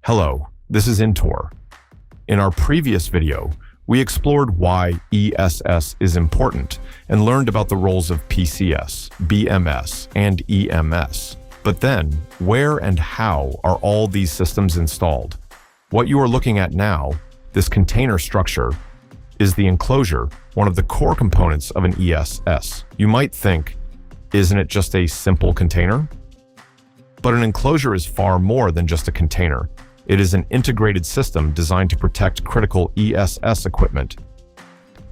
Hello, this is INTOR. In our previous video, we explored why ESS is important and learned about the roles of PCS, BMS, and EMS. But then, where and how are all these systems installed? What you are looking at now, this container structure, is the enclosure, one of the core components of an ESS. You might think, isn't it just a simple container? But an enclosure is far more than just a container. It is an integrated system designed to protect critical ESS equipment.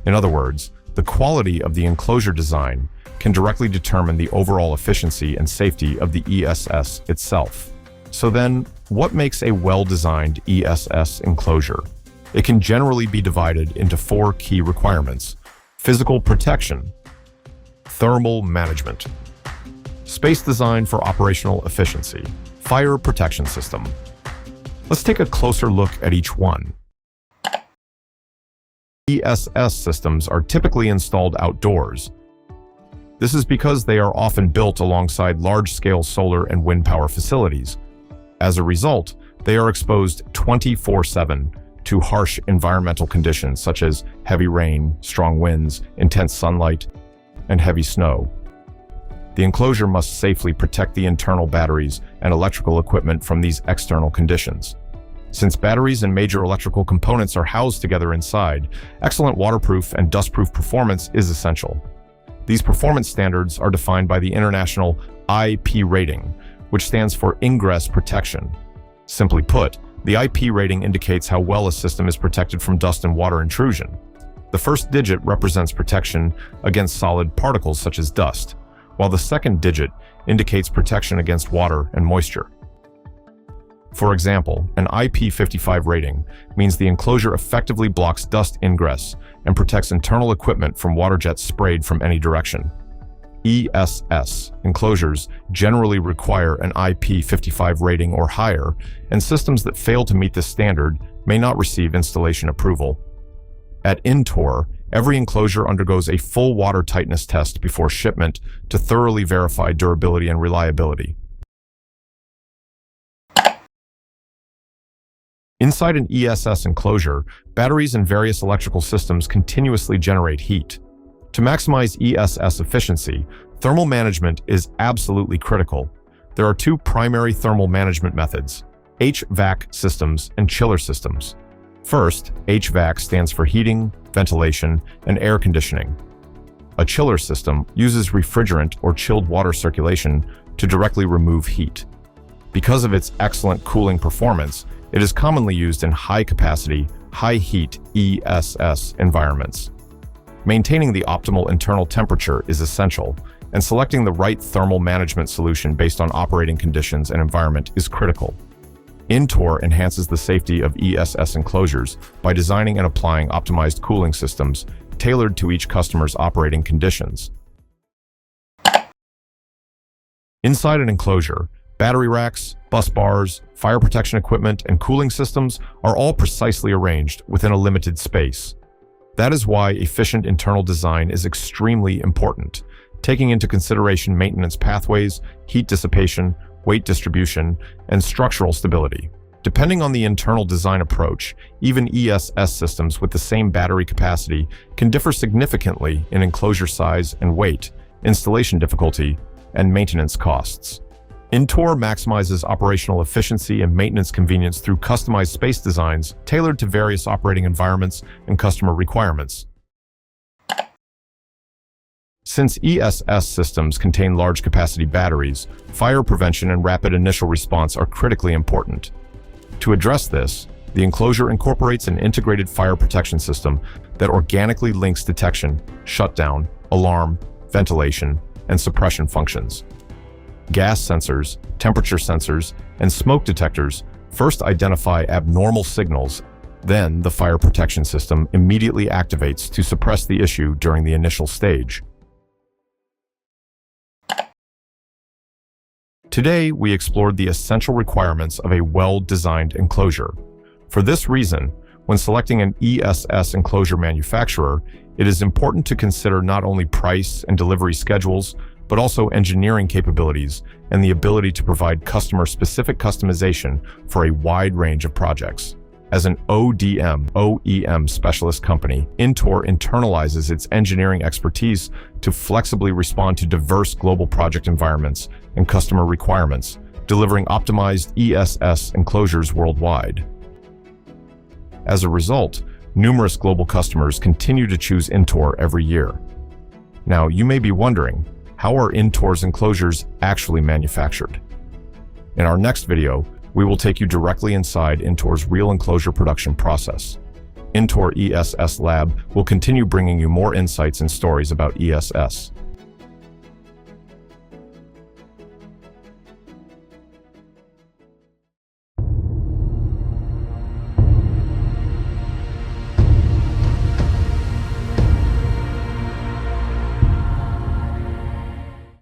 In other words, the quality of the enclosure design can directly determine the overall efficiency and safety of the ESS itself. So then, what makes a well-designed ESS enclosure? It can generally be divided into 4 key requirements: physical protection, thermal management, space design for operational efficiency, fire protection system. Let's take a closer look at each one. ESS systems are typically installed outdoors. This is because they are often built alongside large-scale solar and wind power facilities. As a result, they are exposed 24/7 to harsh environmental conditions such as heavy rain, strong winds, intense sunlight, and heavy snow. The enclosure must safely protect the internal batteries and electrical equipment from these external conditions. Since batteries and major electrical components are housed together inside, excellent waterproof and dustproof performance is essential. These performance standards are defined by the international IP rating, which stands for Ingress Protection. Simply put, the IP rating indicates how well a system is protected from dust and water intrusion. The first digit represents protection against solid particles such as dust, while the second digit indicates protection against water and moisture. For example, an IP55 rating means the enclosure effectively blocks dust ingress and protects internal equipment from water jets sprayed from any direction. ESS enclosures generally require an IP55 rating or higher, and systems that fail to meet this standard may not receive installation approval. At INTOR, every enclosure undergoes a full water tightness test before shipment to thoroughly verify durability and reliability. Inside an ESS enclosure, batteries and various electrical systems continuously generate heat. To maximize ESS efficiency, thermal management is absolutely critical. There are 2 primary thermal management methods: HVAC systems and chiller systems. First, HVAC stands for heating, ventilation, and air conditioning. A chiller system uses refrigerant or chilled water circulation to directly remove heat. Because of its excellent cooling performance, it is commonly used in high-capacity, high-heat ESS environments. Maintaining the optimal internal temperature is essential, and selecting the right thermal management solution based on operating conditions and environment is critical. INTOR enhances the safety of ESS enclosures by designing and applying optimized cooling systems tailored to each customer's operating conditions. Inside an enclosure, battery racks, bus bars, fire protection equipment, and cooling systems are all precisely arranged within a limited space. That is why efficient internal design is extremely important, taking into consideration maintenance pathways, heat dissipation, weight distribution, and structural stability. Depending on the internal design approach, even ESS systems with the same battery capacity can differ significantly in enclosure size and weight, installation difficulty, and maintenance costs. INTOR maximizes operational efficiency and maintenance convenience through customized space designs tailored to various operating environments and customer requirements. Since ESS systems contain large capacity batteries, fire prevention and rapid initial response are critically important. To address this, the enclosure incorporates an integrated fire protection system that organically links detection, shutdown, alarm, ventilation, and suppression functions. Gas sensors, temperature sensors, and smoke detectors first identify abnormal signals, then the fire protection system immediately activates to suppress the issue during the initial stage. Today, we explored the essential requirements of a well-designed enclosure. For this reason, when selecting an ESS enclosure manufacturer, it is important to consider not only price and delivery schedules, but also engineering capabilities and the ability to provide customer-specific customization for a wide range of projects. As an ODM/OEM specialist company, INTOR internalizes its engineering expertise to flexibly respond to diverse global project environments and customer requirements, delivering optimized ESS enclosures worldwide. As a result, numerous global customers continue to choose INTOR every year. Now, you may be wondering, how are INTOR's enclosures actually manufactured? In our next video, we will take you directly inside INTOR's real enclosure production process. INTOR ESS Lab will continue bringing you more insights and stories about ESS.